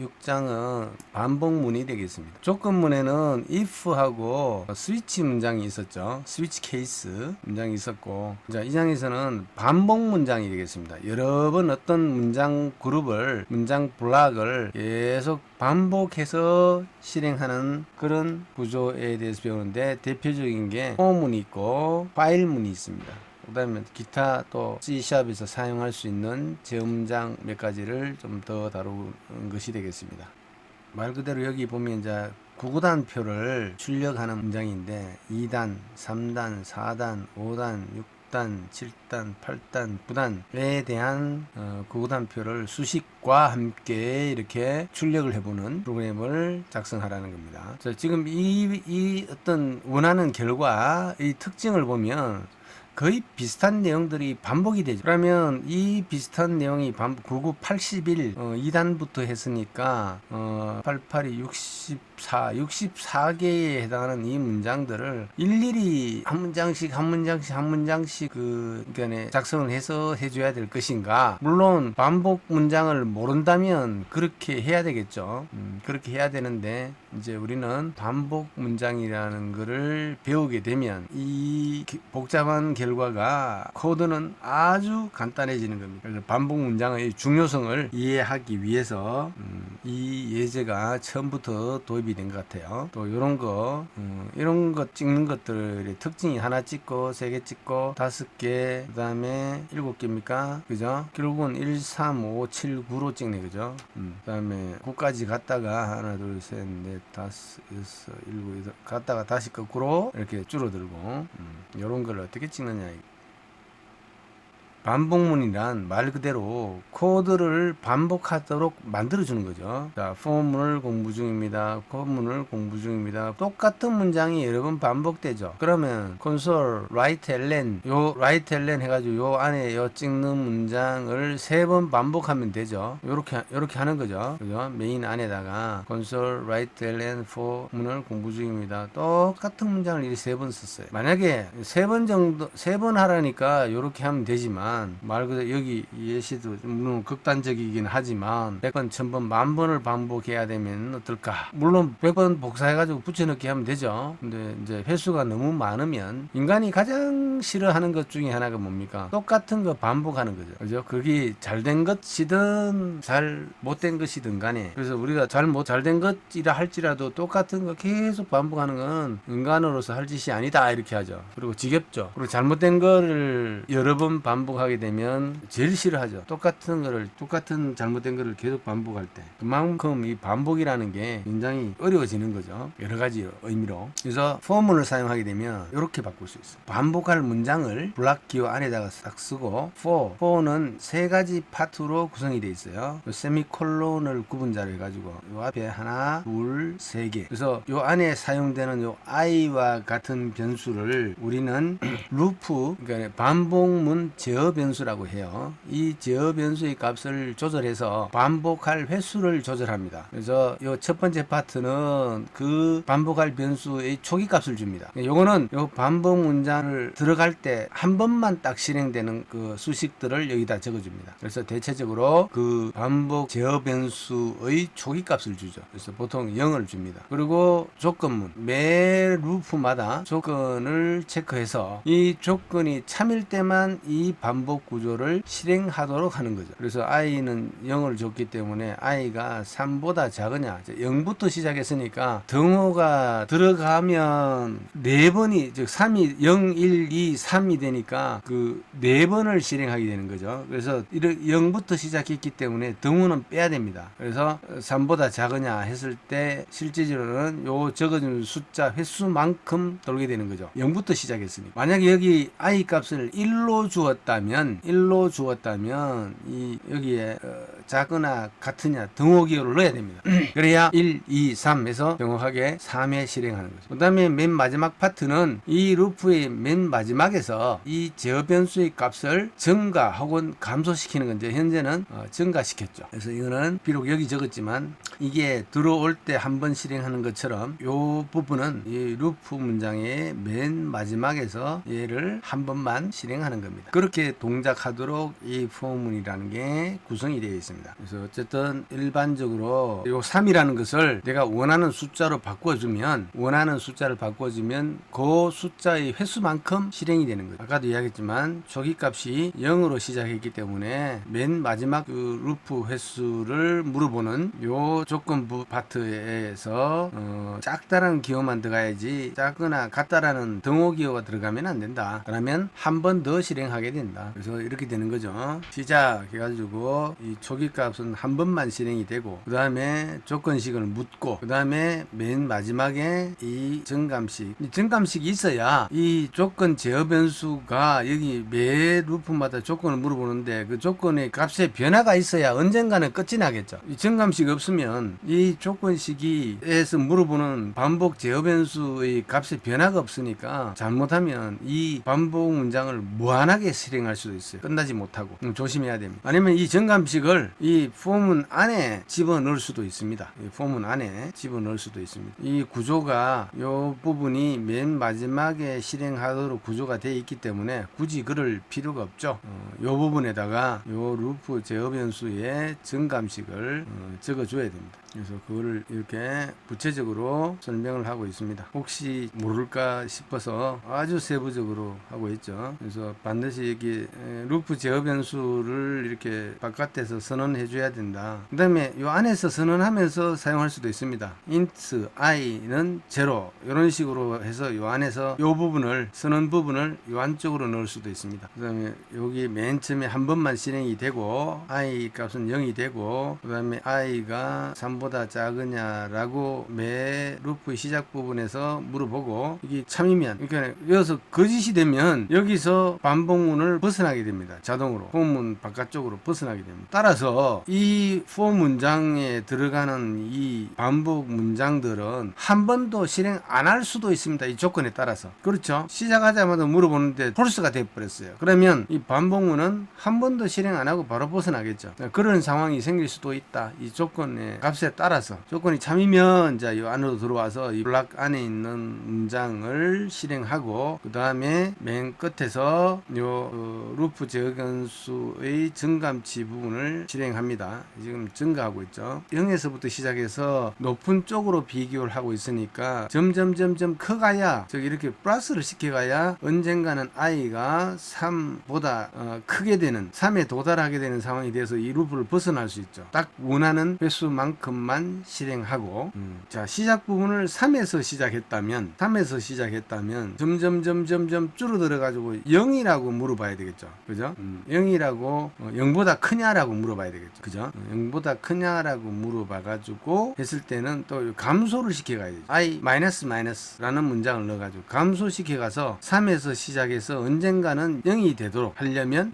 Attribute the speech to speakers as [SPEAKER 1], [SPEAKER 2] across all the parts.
[SPEAKER 1] 6장은 반복문이 되겠습니다. 조건문에는 if하고 스위치 문장이 있었죠. 스위치 케이스 문장이 있었고, 자, 이 장에서는 반복 문장이 되겠습니다. 여러 번 어떤 문장 그룹을, 문장 블락을 계속 반복해서 실행하는 그런 구조에 대해서 배우는데, 대표적인 게 포문이 있고 파일문이 있습니다. 그 다음에 기타 또 C샵에서 사용할 수 있는 제음장 몇 가지를 좀 더 다루는 것이 되겠습니다. 말 그대로 여기 보면 이제 구구단표를 출력하는 문장인데 2단, 3단, 4단, 5단, 6단, 7단, 8단, 9단에 대한 구구단표를 수식과 함께 이렇게 출력을 해보는 프로그램을 작성하라는 겁니다. 자, 지금 이 어떤 원하는 결과, 이 특징을 보면 거의 비슷한 내용들이 반복이 되죠. 그러면 이 비슷한 내용이 99, 81, 2단부터 했으니까 88이 64개에 해당하는 이 문장들을 일일이 한 문장씩 그러니까 작성을 해서 해줘야 될 것인가? 물론 반복 문장을 모른다면 그렇게 해야 되겠죠. 그렇게 해야 되는데, 이제 우리는 반복 문장이라는 것을 배우게 되면 이 복잡한 결과가 코드는 아주 간단해지는 겁니다. 그래서 반복 문장의 중요성을 이해하기 위해서 이 예제가 처음부터 도입이 된 것 같아요. 또 이런 거 찍는 것들의 특징이 하나 찍고, 3개 찍고, 5개, 그 다음에 7개입니까? 그죠? 결국은 1, 3, 5, 7, 9로 찍네. 그죠? 그 다음에 9까지 갔다가 하나, 둘, 셋, 넷, 5, 6, 7, 8 갔다가 다시 거꾸로 이렇게 줄어들고, 이런 걸 어떻게 찍느냐. 반복문이란 말 그대로 코드를 반복하도록 만들어주는 거죠. 자, for문을 공부 중입니다. for문을 공부 중입니다. 똑같은 문장이 여러 번 반복되죠. 그러면 console, write ln, 요 write ln 해가지고 요 안에 요 찍는 문장을 3번 반복하면 되죠. 요렇게 하는 거죠. 그죠? 메인 안에다가 console, write ln, for문을 공부 중입니다. 똑같은 문장을 이렇게 3번 썼어요. 만약에 3번 정도, 3번 하라니까 요렇게 하면 되지만, 말 그대로 여기 예시도 물론 극단적이긴 하지만 100번, 1000번, 10,000번을 반복해야 되면 어떨까? 물론 100번 복사해가지고 붙여넣기 하면 되죠. 근데 이제 횟수가 너무 많으면, 인간이 가장 싫어하는 것 중에 하나가 뭡니까? 똑같은 거 반복하는 거죠. 그죠? 그게 잘된 것이든 잘 못된 것이든 간에, 그래서 우리가 잘된 것이라 할지라도 똑같은 거 계속 반복하는 건 인간으로서 할 짓이 아니다, 이렇게 하죠. 그리고 지겹죠. 그리고 잘못된 거를 여러 번 반복하게 되면 제일 싫어하죠. 똑같은 잘못된 거를 계속 반복할 때. 그만큼 이 반복이라는 게 굉장히 어려워지는 거죠. 여러 가지 의미로. 그래서 포문을 사용하게 되면 이렇게 바꿀 수 있어요. 반복할 문장을 블락 기호 안에다가 싹 쓰고, for는 3가지 파트로 구성이 되어 있어요. 세미콜론을 구분자로 해가지고 요 앞에 하나, 둘, 3개. 그래서 요 안에 사용되는 요 i와 같은 변수를 우리는 루프, 그러니까 반복문 제어 변수라고 해요. 이 제어 변수의 값을 조절해서 반복할 횟수를 조절합니다. 그래서 이 첫 번째 파트는 그 반복할 변수의 초기 값을 줍니다. 요거는 요 반복 문장을 들어갈 때 한 번만 딱 실행되는 그 수식들을 여기다 적어줍니다. 그래서 대체적으로 그 반복 제어 변수의 초기 값을 주죠. 그래서 보통 0을 줍니다. 그리고 조건문, 매 루프마다 조건을 체크해서 이 조건이 참일 때만 이 반복 구조를 실행하도록 하는 거죠. 그래서 i는 0을 줬기 때문에 i가 3보다 작으냐, 0부터 시작했으니까 등호가 들어가면 4번이, 즉 3이 0, 1, 2, 3이 되니까 그 4번을 실행하게 되는 거죠. 그래서 0부터 시작했기 때문에 등호는 빼야 됩니다. 그래서 3보다 작으냐 했을 때 실제적으로는 요 적어준 숫자 횟수만큼 돌게 되는 거죠. 0부터 시작했으니까. 만약에 여기 i 값을 1로 주었다면 이 여기에 작거나 같으냐 등호 기호를 넣어야 됩니다. 그래야 1, 2, 3에서 정확하게 3에 실행하는 거죠. 그 다음에 맨 마지막 파트는 이 루프의 맨 마지막에서 이 제어 변수의 값을 증가 혹은 감소시키는 건데, 현재는 증가시켰죠. 그래서 이거는 비록 여기 적었지만 이게 들어올 때 한 번 실행하는 것처럼 이 부분은 이 루프 문장의 맨 마지막에서 얘를 한 번만 실행하는 겁니다. 그렇게 동작하도록 이 포문이라는 게 구성이 되어 있습니다. 그래서 어쨌든 일반적으로 요 3이라는 것을 내가 원하는 숫자를 바꿔주면 그 숫자의 횟수만큼 실행이 되는 거죠. 아까도 이야기했지만 초기값이 0으로 시작했기 때문에 맨 마지막 그 루프 횟수를 물어보는 요 조건부 파트에서 작다라는 기호만 들어가야지 작거나 같다라는 등호 기호가 들어가면 안 된다. 그러면 한 번 더 실행하게 된다. 그래서 이렇게 되는 거죠. 시작해가지고 이 초기값은 한 번만 실행이 되고 그 다음에 조건식을 묻고 그 다음에 맨 마지막에 이 증감식이 있어야 이 조건 제어 변수가 여기 매 루프마다 조건을 물어보는데 그 조건의 값에 변화가 있어야 언젠가는 끝이 나겠죠. 이 증감식이 없으면 이 조건식에서 물어보는 반복 제어 변수의 값에 변화가 없으니까 잘못하면 이 반복 문장을 무한하게 실행할 수도 있어요. 끝나지 못하고 조심해야 됩니다. 아니면 이 증감식을 이 포문 안에 집어넣을 수도 있습니다. 이 포문 안에 집어넣을 수도 있습니다. 이 구조가 이 부분이 맨 마지막에 실행하도록 구조가 되어 있기 때문에 굳이 그럴 필요가 없죠. 이 부분에다가 이 루프 제어 변수의 증감식을 적어줘야 됩니다. 그래서 그거를 이렇게 구체적으로 설명을 하고 있습니다. 혹시 모를까 싶어서 아주 세부적으로 하고 있죠. 그래서 반드시 여기 루프 제어 변수를 이렇게 바깥에서 선언해 줘야 된다. 그 다음에 이 안에서 선언하면서 사용할 수도 있습니다. int i는 0 이런 식으로 해서 이 안에서 이 부분을 선언 부분을 이 안쪽으로 넣을 수도 있습니다. 그 다음에 여기 맨 처음에 한 번만 실행이 되고 i 값은 0이 되고 그 다음에 i가 3보다 작으냐라고 매 루프의 시작 부분에서 물어보고 이게 참이면 그러니까 여기서 거짓이 되면 여기서 반복문을 벗어나게 됩니다. 자동으로 포문 바깥쪽으로 벗어나게 됩니다. 따라서 이 for 문장에 들어가는 이 반복 문장들은 한 번도 실행 안 할 수도 있습니다. 이 조건에 따라서. 그렇죠? 시작하자마자 물어보는데 폴스가 돼버렸어요. 그러면 이 반복문은 한 번도 실행 안 하고 바로 벗어나겠죠. 그런 상황이 생길 수도 있다. 이 조건의 값에 따라서 조건이 참이면 자, 이 안으로 들어와서 이 블락 안에 있는 문장을 실행하고 그 다음에 맨 끝에서 요 루프 제어 변수의 증감치 부분을 실행합니다. 지금 증가하고 있죠. 0에서부터 시작해서 높은 쪽으로 비교를 하고 있으니까 점점 커가야 저기 이렇게 플러스를 시켜가야 언젠가는 i가 3보다 크게 되는 3에 도달하게 되는 상황이 돼서 이 루프를 벗어날 수 있죠. 딱 원하는 횟수만큼만 실행하고 자 시작 부분을 3에서 시작했다면 점점 줄어들어 가지고 0이라고 물어봐야 되겠죠. 그죠? 0이라고 0보다 크냐라고 물어봐야 되겠죠. 그죠? 0보다 크냐라고 물어봐 가지고 했을 때는 또 감소를 시켜 가야 되죠. i 라는 문장을 넣어 가지고 감소시켜 가서 3에서 시작해서 언젠가는 0이 되도록 하려면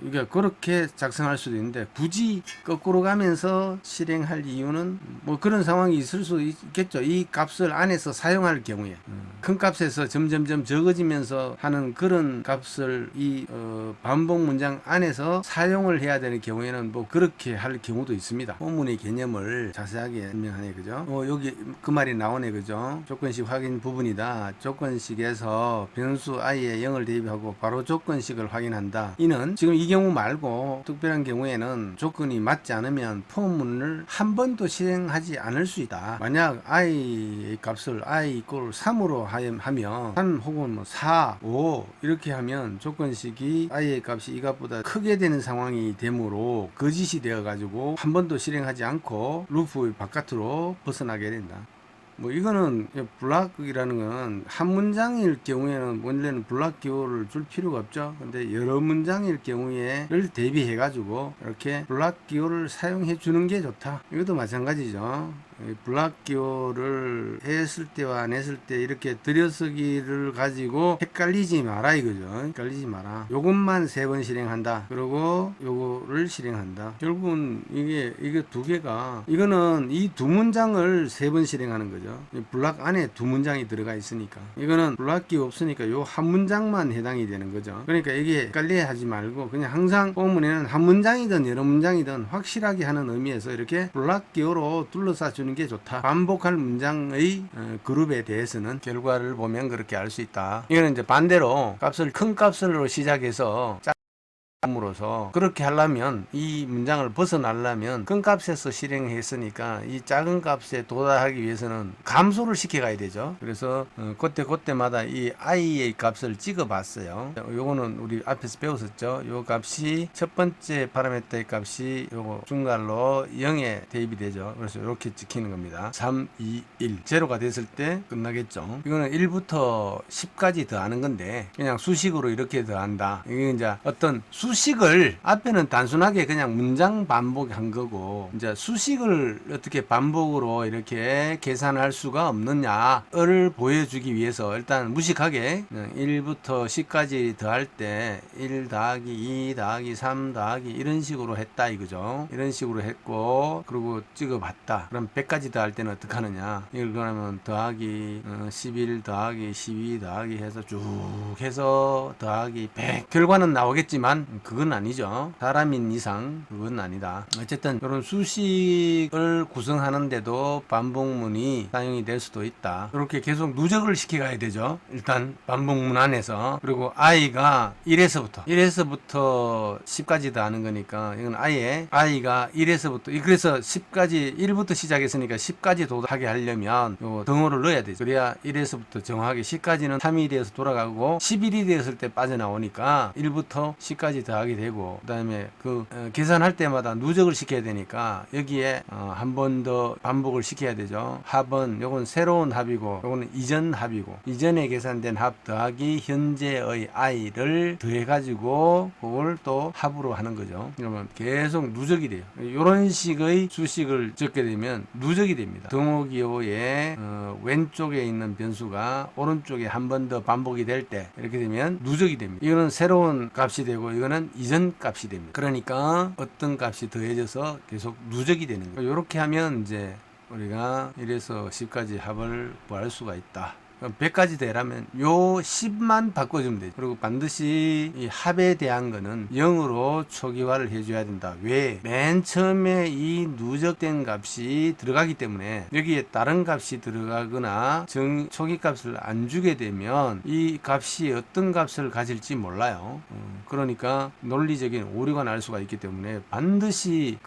[SPEAKER 1] 이게 그렇게 작성할 수도 있는데 굳이 거꾸로 가면서 실행할 이유는 뭐 그런 상황이 있을 수 있겠죠. 이 값을 안에서 사용할 경우에 큰 값에서 점점 적어지면서 하는 그런 값을 이 반복 문장 안에서 사용을 해야 되는 경우에는 뭐 그렇게 할 경우도 있습니다. 본문의 개념을 자세하게 설명하네. 그죠? 여기 그 말이 나오네. 그죠? 조건식 확인 부분이다. 조건식에서 변수 i에 0을 대입하고 바로 조건식을 확인한다. 이는 지금 이 경우 말고 특별한 경우에는 조건이 맞지 않으면 포문을 한 번도 실행하지 않을 수 있다. 만약 i의 값을 i 이꼴 3으로 하면 3 혹은 뭐 4, 5 이렇게 하면 조건식이 i의 값이 이 값보다 크게 되는 상황이 되므로 거짓이 되어 가지고 한 번도 실행하지 않고 루프 바깥으로 벗어나게 된다. 뭐 이거는 블락이라는 건 한 문장일 경우에는 원래는 블락 기호를 줄 필요가 없죠. 근데 여러 문장일 경우에를 대비해 가지고 이렇게 블락 기호를 사용해 주는 게 좋다. 이것도 마찬가지죠. 블락 기호를 했을 때와 안 했을 때 이렇게 들여쓰기를 가지고 헷갈리지 마라 이거죠. 헷갈리지 마라. 요것만 3번 실행한다. 그리고 요거를 실행한다. 결국은 이게 두 개가 이거는 이 두 문장을 3번 실행하는 거죠. 블락 안에 두 문장이 들어가 있으니까 이거는 블락 기호 없으니까 요 한 문장만 해당이 되는 거죠. 그러니까 이게 헷갈려 하지 말고 그냥 항상 본문에는 한 문장이든 여러 문장이든 확실하게 하는 의미에서 이렇게 블락 기호로 둘러싸 주는 게 좋다. 반복할 문장의 그룹에 대해서는 결과를 보면 그렇게 알 수 있다. 이거는 이제 반대로 큰 값으로 시작해서 함으로써 그렇게 하려면 이 문장을 벗어나려면 큰 값에서 실행했으니까 이 작은 값에 도달하기 위해서는 감소를 시켜가야 되죠. 그래서 그때마다 이 i의 값을 찍어 봤어요. 요거는 우리 앞에서 배웠었죠. 요 값이 첫 번째 파라미터의 값이 요거 중괄로 0에 대입이 되죠. 그래서 이렇게 찍히는 겁니다. 3, 2, 1 제로가 됐을 때 끝나겠죠. 이거는 1부터 10까지 더하는 건데 그냥 수식으로 이렇게 더한다. 이게 이제 어떤 수식을 앞에는 단순하게 그냥 문장 반복한 거고 이제 수식을 어떻게 반복으로 이렇게 계산할 수가 없느냐를 보여주기 위해서 일단 무식하게 1부터 10까지 더할 때 1 더하기 2 더하기 3 더하기 이런 식으로 했다 이거죠. 이런 식으로 했고 그리고 찍어봤다. 그럼 100까지 더할 때는 어떻게 하느냐. 이걸 그러면 더하기 11 더하기 12 더하기 해서 쭉 해서 더하기 100 결과는 나오겠지만 그건 아니죠. 사람인 이상 그건 아니다. 어쨌든 이런 수식을 구성하는데도 반복문이 사용이 될 수도 있다. 이렇게 계속 누적을 시켜가야 되죠. 일단 반복문 안에서. 그리고 i가 1에서부터 10까지 더하는 거니까 이건 i가 1에서부터 그래서 10까지 1부터 시작했으니까 10까지 도달하게 하려면 요 등호를 넣어야 되죠. 그래야 1에서부터 정확하게 10까지는 3이 되어서 돌아가고 11이 되었을 때 빠져나오니까 1부터 10까지 더하게 되고 그 다음에 계산할 때마다 누적을 시켜야 되니까 여기에 한 번 더 반복을 시켜야 되죠. 합은 요건 새로운 합이고 요거는 이전 합이고 이전에 계산된 합 더하기 현재의 i를 더해 가지고 그걸 또 합으로 하는 거죠. 그러면 계속 누적이 돼요. 이런 식의 수식을 적게 되면 누적이 됩니다. 등호기호의 왼쪽에 있는 변수가 오른쪽에 한 번 더 반복이 될 때 이렇게 되면 누적이 됩니다. 이거는 새로운 값이 되고 이거는 이전 값이 됩니다. 그러니까 어떤 값이 더해져서 계속 누적이 되는 거예요. 이렇게 하면 이제 우리가 1에서 10까지 합을 구할 수가 있다. 100까지 되라면 요 10만 바꿔주면 되죠. 그리고 반드시 이 합에 대한 거는 0으로 초기화를 해줘야 된다. 왜? 맨 처음에 이 누적된 값이 들어가기 때문에 여기에 다른 값이 들어가거나 초기 값을 안 주게 되면 이 값이 어떤 값을 가질지 몰라요. 그러니까 논리적인 오류가 날 수가 있기 때문에 반드시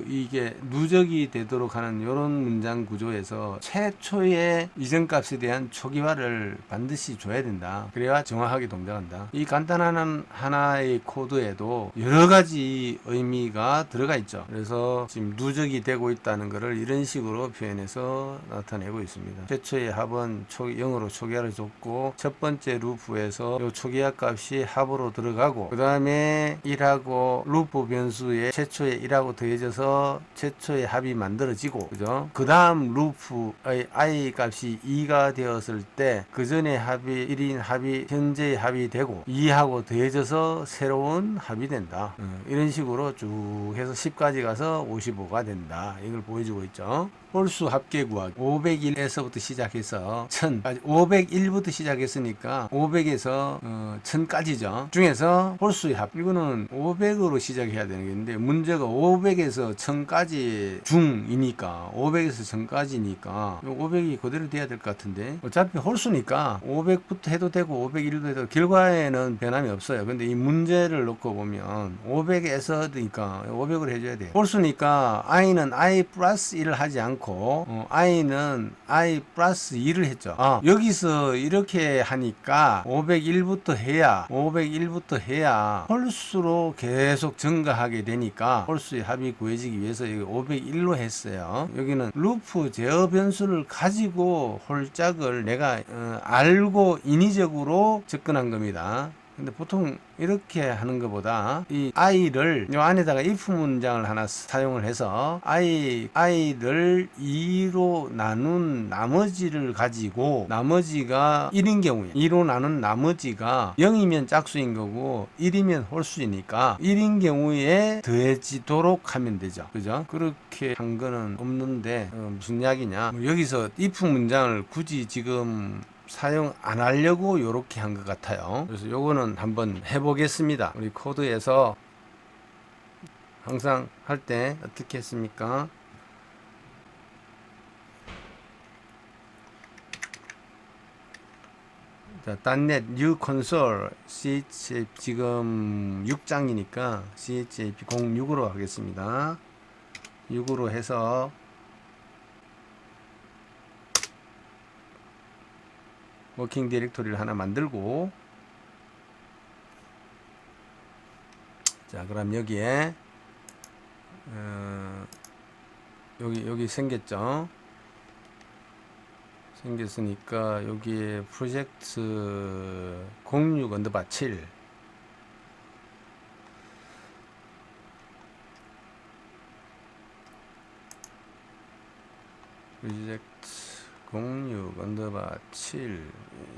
[SPEAKER 1] 이게 누적이 되도록 하는 이런 문장 구조에서 최초의 이전 값에 대한 초기화 를 반드시 줘야 된다. 그래야 정확하게 동작한다. 이 간단한 하나의 코드에도 여러 가지 의미가 들어가 있죠. 그래서 지금 누적이 되고 있다는 것을 이런 식으로 표현해서 나타내고 있습니다. 최초의 합은 0으로 초기화를 줬고 첫 번째 루프에서 이 초기화 값이 합으로 들어가고 그 다음에 1하고 루프 변수에 최초의 1하고 더해져서 최초의 합이 만들어지고 그죠? 그 다음 루프의 i 값이 2가 되었을 때 그 전에 합이 1인 합이 현재의 합이 되고 2하고 더해져서 새로운 합이 된다. 이런 식으로 쭉 해서 10까지 가서 55가 된다. 이걸 보여주고 있죠. 홀수 합계 구하기 501에서부터 시작해서 1000까지 501부터 시작했으니까 500에서 1000까지죠. 중에서 홀수의 합 이거는 500으로 시작해야 되는 건데 문제가 500에서 1000까지 중이니까 500에서 1000까지니까 500이 그대로 돼야 될 것 같은데 어차피 홀수니까 500부터 해도 되고 501도 해도 결과에는 변함이 없어요. 근데 이 문제를 놓고 보면 500에서니까 500으로 해줘야 돼요. 홀수니까 i는 i 플러스 1을 하지 않고 i는 i 플러스 2를 했죠. 여기서 이렇게 하니까 501부터 해야 홀수로 계속 증가하게 되니까 홀수의 합이 구해지기 위해서 여기 501로 했어요. 여기는 루프 제어 변수를 가지고 홀짝을 내가 알고 인위적으로 접근한 겁니다. 근데 보통 이렇게 하는 것보다 이 i를 요 안에다가 if 문장을 하나 사용을 해서 i를 2로 나눈 나머지를 가지고 나머지가 1인 경우에 2로 나눈 나머지가 0이면 짝수인 거고 1이면 홀수이니까 1인 경우에 더해지도록 하면 되죠. 그죠? 그렇게 한 거는 없는데 무슨 이야기냐 여기서 if 문장을 굳이 지금 사용 안 하려고 이렇게 한 것 같아요. 그래서 요거는 한번 해보겠습니다. 우리 코드에서 항상 할 때 어떻게 했습니까? 자, .NET New Console CHAP 지금 6장이니까 CHAP 06으로 하겠습니다. 6으로 해서 워킹 디렉토리를 하나 만들고, 자, 그럼 여기에 여기 생겼죠. 생겼으니까 여기에 프로젝트 06 언더바 7 프로젝트 06 언더바 7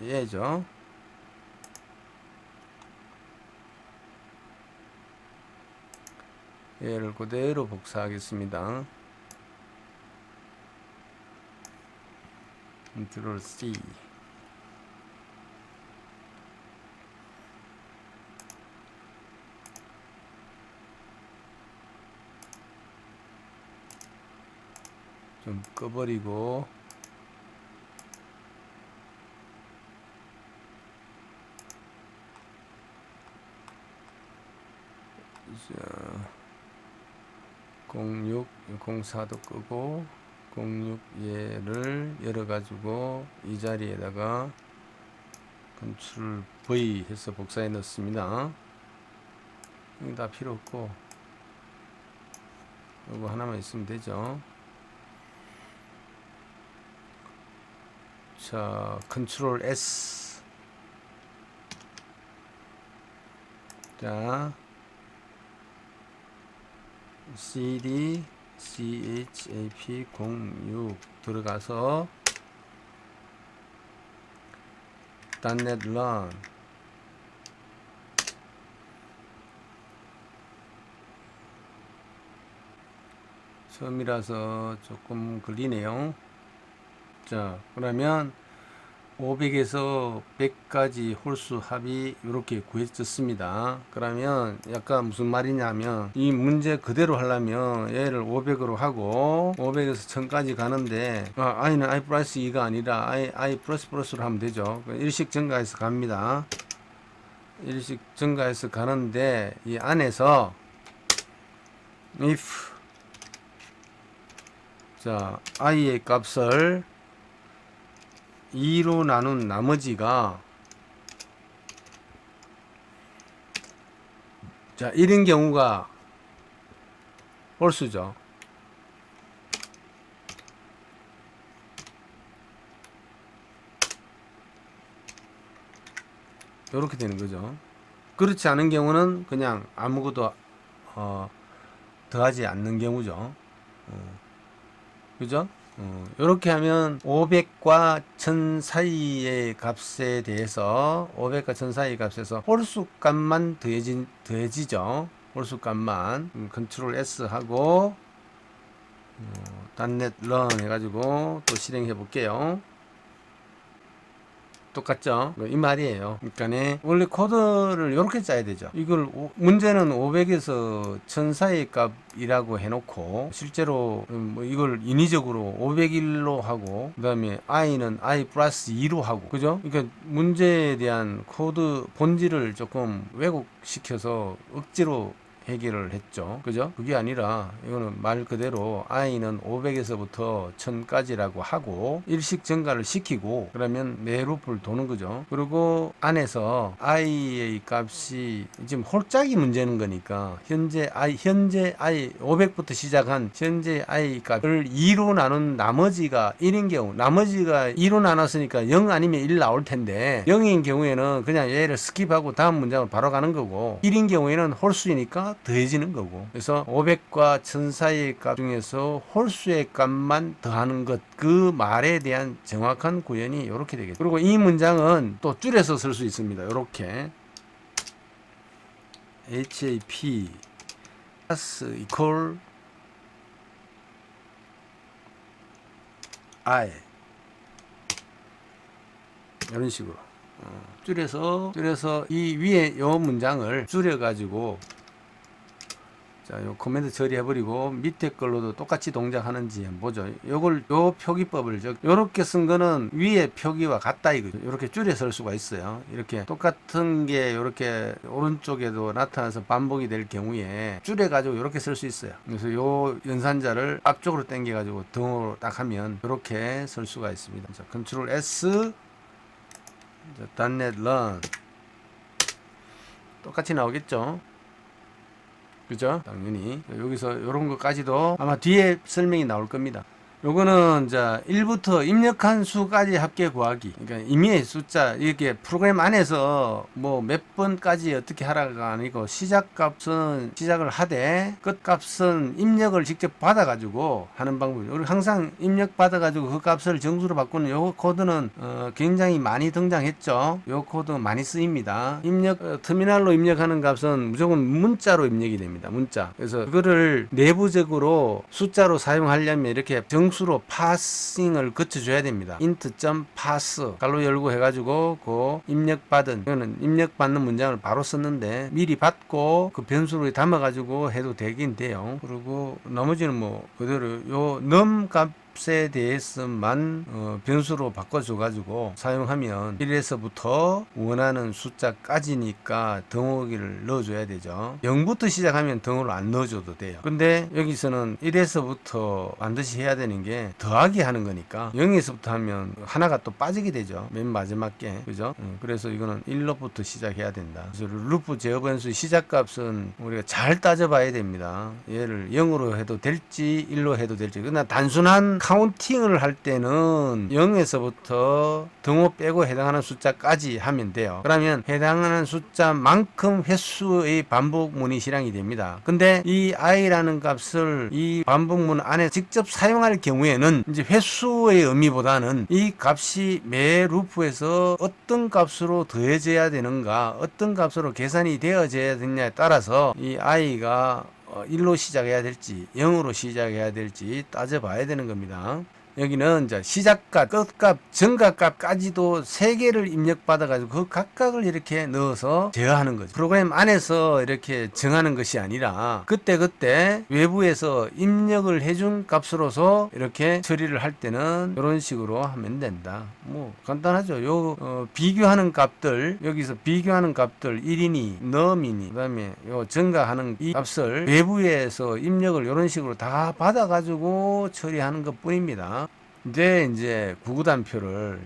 [SPEAKER 1] 얘죠. 얘를 그대로 복사하겠습니다. Ctrl C. 좀 꺼버리고, 자, 06, 04도 끄고 06 얘를 열어가지고 이 자리에다가 Ctrl V 해서 복사해 넣습니다. 이거 다 필요 없고 이거 하나만 있으면 되죠. 자, Ctrl S. 자, cd chap 06 들어가서 .NET Run 처음이라서 조금 걸리네요. 자, 그러면 500에서 100까지 홀수 합이 이렇게 구해졌습니다. 그러면 약간 무슨 말이냐면 이 문제 그대로 하려면 얘를 500으로 하고 500에서 1000까지 가는데 i는 i 플러스 2가 아니라 i 플러스 플러스로 하면 되죠. 일식 증가해서 갑니다. 일식 증가해서 가는데 이 안에서 if 자 i의 값을 2로 나눈 나머지가 자 1인 경우가 홀수죠. 이렇게 되는 거죠. 그렇지 않은 경우는 그냥 아무것도 더하지 않는 경우죠. 그죠? 이렇게 하면 500과 1000 사이의 값에 대해서 500과 1000 사이의 값에서 홀수 값만 더해지죠. 홀수 값만. Ctrl S 하고 .NET Run 해가지고 또 실행해 볼게요. 똑같죠? 이 말이에요. 그러니까 원래 코드를 이렇게 짜야 되죠. 이걸 문제는 500에서 1000 사이의 값이라고 해놓고 실제로 뭐 이걸 인위적으로 501로 하고 그 다음에 i는 i 플러스 2로 하고 그죠? 그러니까 문제에 대한 코드 본질을 조금 왜곡시켜서 억지로 해결을 했죠. 그죠? 그게 아니라 이거는 말 그대로 i는 500에서부터 1000까지라고 하고 일식 증가를 시키고 그러면 내 루프를 도는 거죠. 그리고 안에서 i의 값이 지금 홀짝이 문제는 거니까 현재 i 500부터 시작한 현재 i 값을 2로 나눈 나머지가 1인 경우 나머지가 2로 나눴으니까 0 아니면 1 나올 텐데 0인 경우에는 그냥 얘를 스킵하고 다음 문장으로 바로 가는 거고 1인 경우에는 홀수이니까 더해지는 거고 그래서 500과 1000 사이의 값 중에서 홀수의 값만 더하는 것 그 말에 대한 정확한 구현이 이렇게 되겠죠. 그리고 이 문장은 또 줄여서 쓸 수 있습니다. 이렇게 HAP equal I 이런 식으로 줄여서 이 위에 요 문장을 줄여가지고 자, 요 코멘트 처리해버리고 밑에 걸로도 똑같이 동작하는지 한번 보죠. 요 표기법을 요렇게 쓴 거는 위에 표기와 같다 이거죠. 요렇게 줄여 쓸 수가 있어요. 이렇게 똑같은 게 요렇게 오른쪽에도 나타나서 반복이 될 경우에 줄여가지고 요렇게 쓸 수 있어요. 그래서 요 연산자를 앞쪽으로 당겨가지고 등으로 딱 하면 요렇게 쓸 수가 있습니다. 자, 컨트롤 S, 자, .NET Run 똑같이 나오겠죠. 그죠? 당연히 여기서 이런 것까지도 아마 뒤에 설명이 나올 겁니다. 요거는 자 1부터 입력한 수까지 합계 구하기. 그러니까 임의의 숫자 이렇게 프로그램 안에서 뭐 몇 번까지 어떻게 하라가 아니고 시작값은 시작을 하되 끝값은 입력을 직접 받아가지고 하는 방법이에요. 우리 항상 입력 받아가지고 그 값을 정수로 바꾸는 요 코드는 굉장히 많이 등장했죠. 요 코드 많이 쓰입니다. 터미널로 입력하는 값은 무조건 문자로 입력이 됩니다. 문자. 그래서 그거를 내부적으로 숫자로 사용하려면 이렇게 수로 파싱을 거쳐줘야 됩니다. int.pass 갈로 열고 해가지고 그 입력받은 이거는 입력받는 문장을 바로 썼는데 미리 받고 그 변수로 담아가지고 해도 되긴 돼요. 그리고 나머지는 뭐 그대로 요 num 값에 대해서만 변수로 바꿔줘가지고 사용하면 1에서부터 원하는 숫자까지니까 등호기를 넣어줘야 되죠. 0부터 시작하면 등호를 안 넣어줘도 돼요. 근데 여기서는 1에서부터 반드시 해야 되는 게 더하기 하는 거니까 0에서부터 하면 하나가 또 빠지게 되죠. 맨 마지막 게 그죠? 그래서 이거는 1로부터 시작해야 된다. 그래서 루프 제어 변수의 시작값은 우리가 잘 따져봐야 됩니다. 얘를 0으로 해도 될지 1로 해도 될지. 그러나 단순한 카운팅을 할 때는 0에서부터 등호 빼고 해당하는 숫자까지 하면 돼요. 그러면 해당하는 숫자만큼 횟수의 반복문이 실행이 됩니다. 근데 이 i라는 값을 이 반복문 안에 직접 사용할 경우에는 이제 횟수의 의미보다는 이 값이 매 루프에서 어떤 값으로 더해져야 되는가, 어떤 값으로 계산이 되어져야 되느냐에 따라서 이 i가 1로 시작해야 될지 0으로 시작해야 될지 따져봐야 되는 겁니다. 여기는 이제 시작값, 끝값, 정각값까지도 3개를 입력받아가지고 그 각각을 이렇게 넣어서 제어하는 거죠. 프로그램 안에서 이렇게 정하는 것이 아니라 그때그때 외부에서 입력을 해준 값으로서 이렇게 처리를 할 때는 이런 식으로 하면 된다. 뭐 간단하죠. 요 비교하는 값들, 여기서 비교하는 값들 1이니, num이니, 그 다음에 요 정각하는 이 값을 외부에서 입력을 이런 식으로 다 받아가지고 처리하는 것 뿐입니다. 이제 구구단표를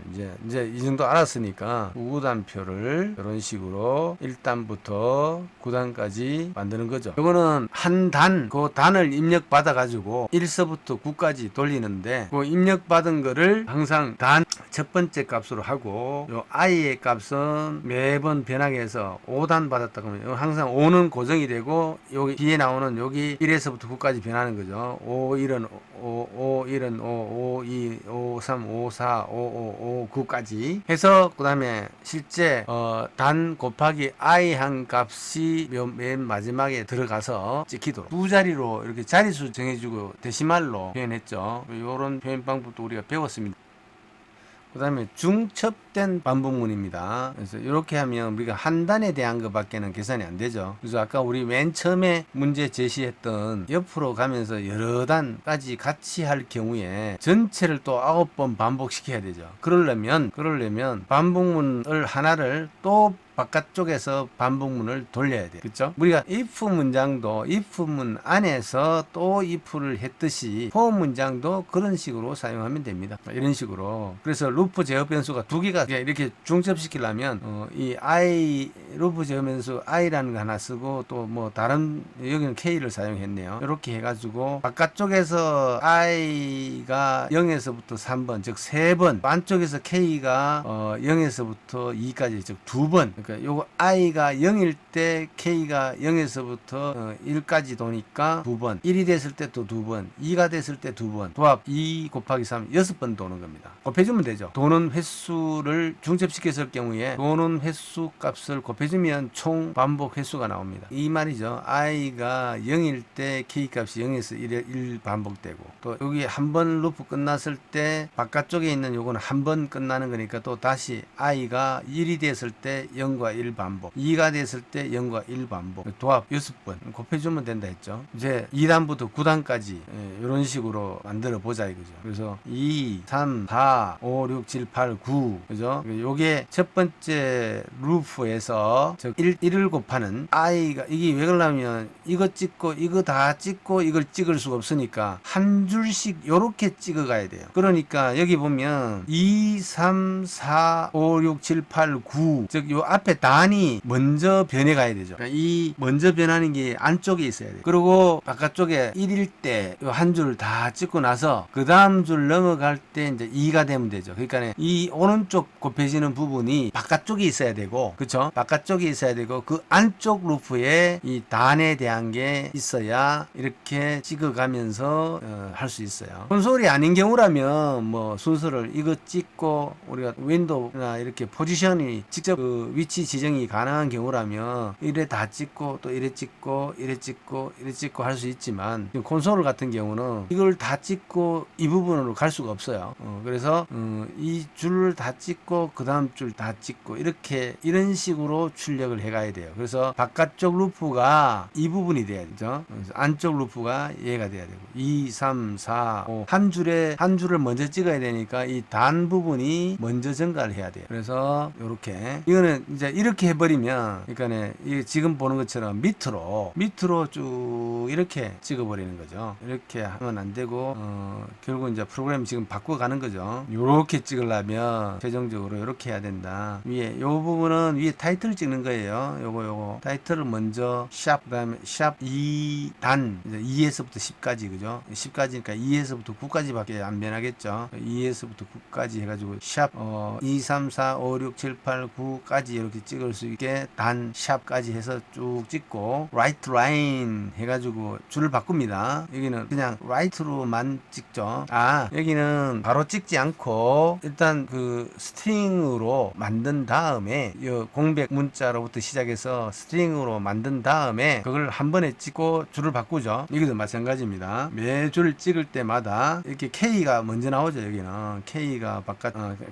[SPEAKER 1] 이제 이 정도 알았으니까 구구단표를 이런 식으로 1단부터 9단까지 만드는 거죠. 이거는 한 단, 그 단을 입력받아 가지고 1서부터 9까지 돌리는데 그 입력받은 거를 항상 단 첫 번째 값으로 하고 요 i의 값은 매번 변하게 해서 5단 받았다 그러면 항상 5는 고정이 되고 여기 뒤에 나오는 여기 1에서부터 9까지 변하는 거죠. 5, 1은 5, 1은 5, 5, 2, 5, 3, 5, 4, 5, 5, 5, 9까지 해서 그 다음에 실제 단 곱하기 i 한 값이 맨 마지막에 들어가서 찍히도록 두 자리로 이렇게 자리수 정해주고 데시말로 표현했죠. 이런 표현 방법도 우리가 배웠습니다. 그 다음에 중첩된 반복문입니다. 그래서 이렇게 하면 우리가 한 단에 대한 것밖에는 계산이 안 되죠. 그래서 아까 우리 맨 처음에 문제 제시했던 옆으로 가면서 여러 단까지 같이 할 경우에 전체를 또 9번 반복시켜야 되죠. 그러려면 반복문을 하나를 또 바깥쪽에서 반복문을 돌려야 돼요. 그쵸? 우리가 if 문장도 if문 안에서 또 if를 했듯이 for 문장도 그런 식으로 사용하면 됩니다. 이런 식으로. 그래서 루프 제어 변수가 두 개가 이렇게 중첩시키려면 이 i 루프 제어 변수 i라는 거 하나 쓰고 또 뭐 다른 여기는 k를 사용했네요. 이렇게 해가지고 바깥쪽에서 i가 0에서부터 3번 즉 3번 안쪽에서 k가 0에서부터 2까지 즉 2번 그러니까 요거 i가 0일 때 k가 0에서부터 1까지 도니까 2번 1이 됐을 때 또 2번 2가 됐을 때 2번 도합 2 곱하기 3 6번 도는 겁니다. 곱해주면 되죠. 도는 횟수를 중첩시켰을 경우에 도는 횟수 값을 곱해주면 총 반복 횟수가 나옵니다. 이 말이죠. i가 0일 때 k 값이 0에서 1 반복되고 또 여기 한 번 루프 끝났을 때 바깥쪽에 있는 요거는 한 번 끝나는 거니까 또 다시 i가 1이 됐을 때 0 0과 1 반복, 2가 됐을 때 0과 1 반복, 도합 6번 곱해주면 된다 했죠. 이제 2단부터 9단까지 이런 식으로 만들어 보자 이거죠. 그래서 2, 3, 4, 5, 6, 7, 8, 9 그죠? 요게 첫 번째 루프에서 1을 곱하는 i가, 이게 왜 그러냐면 이거 찍고 이거 다 찍고 이걸 찍을 수가 없으니까 한 줄씩 요렇게 찍어 가야 돼요. 그러니까 여기 보면 2, 3, 4, 5, 6, 7, 8, 9 즉 요 앞에 단이 먼저 변해 가야 되죠. 그러니까 이 먼저 변하는 게 안쪽에 있어야 돼요. 그리고 바깥쪽에 1일 때 요 한 줄 다 찍고 나서 그 다음 줄 넘어갈 때 이제 2가 되면 되죠. 그러니까 이 오른쪽 곱해지는 부분이 바깥쪽에 있어야 되고, 그쵸? 바깥쪽에 있어야 되고 그 안쪽 루프에 이 단에 대한 게 있어야 이렇게 찍어가면서 할 수 있어요. 콘솔이 아닌 경우라면 뭐 순서를 이거 찍고 우리가 윈도우나 이렇게 포지션이 직접 그 위치 지정이 가능한 경우라면 이래 다 찍고 또 이래 찍고 이래 찍고 이래 찍고 할 수 있지만 콘솔 같은 경우는 이걸 다 찍고 이 부분으로 갈 수가 없어요. 그래서 이 줄을 다 찍고 그 다음 줄 다 찍고 이렇게 이런 식으로 출력을 해가야 돼요. 그래서 바깥쪽 루프가 이 부분이 돼야 되죠. 그래서 안쪽 루프가 얘가 돼야 되고 2, 3, 4, 5 한 줄을 먼저 찍어야 되니까 이 단 부분이 먼저 증가를 해야 돼요. 그래서 요렇게 이거는 이제 이렇게 해버리면 그러니까 이 지금 보는 것처럼 밑으로 쭉 이렇게 찍어버리는 거죠. 이렇게 하면 안 되고 결국 이제 프로그램 지금 바꿔가는 거죠. 요렇게 찍으려면 최종적으로 요렇게 해야 된다. 위에 요 부분은 위에 타이틀을 찍는 거예요. 요거 타이틀을 먼저 샵, 그다음에 샵 2단 이제 2에서부터 10까지 그죠? 10까지니까 2에서부터 9까지밖에 안 변하겠죠. 2에서부터 9까지 해가지고 샵 2, 3, 4, 5, 6, 7, 8, 9까지 이렇게 찍을 수 있게 단 샵까지 해서 쭉 찍고 라이트 라인 해가지고 줄을 바꿉니다. 여기는 그냥 라이트로만 찍죠. 여기는 바로 찍지 않고 일단 그 스트링으로 만든 다음에 이 공백 문자로부터 시작해서 스트링으로 만든 다음에 그걸 한 번에 찍고 줄을 바꾸죠. 여기도 마찬가지입니다. 매 줄을 찍을 때마다 이렇게 K가 먼저 나오죠. 여기는 K가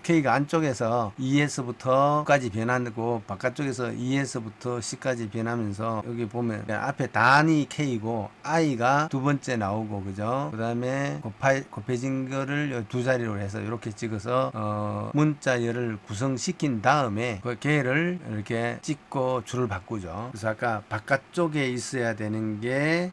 [SPEAKER 1] K가 안쪽에서 2에서부터까지 변하고 바깥쪽에서 2에서부터 10까지 변하면서 여기 보면 앞에 단이 K고 I가 두 번째 나오고 그죠? 그 다음에 곱해진 거를 두 자리로 해서 이렇게 찍어서 문자열을 구성시킨 다음에 그 개를 이렇게 찍고 줄을 바꾸죠. 그래서 아까 바깥쪽에 있어야 되는 게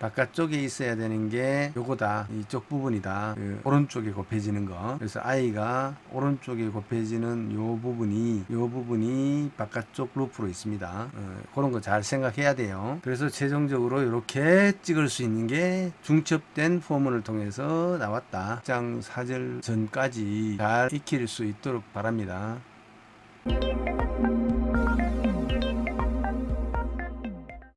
[SPEAKER 1] 요거다. 이쪽 부분이다. 그 오른쪽에 곱해지는 거. 그래서 I가 오른쪽에 곱해지는 요 부분이 바깥쪽 루프로 있습니다. 그런 거 잘 생각해야 돼요. 그래서 최종적으로 이렇게 찍을 수 있는 게 중첩된 포문을 통해서 나왔다. 1장 4절 전까지 잘 익힐 수 있도록 바랍니다.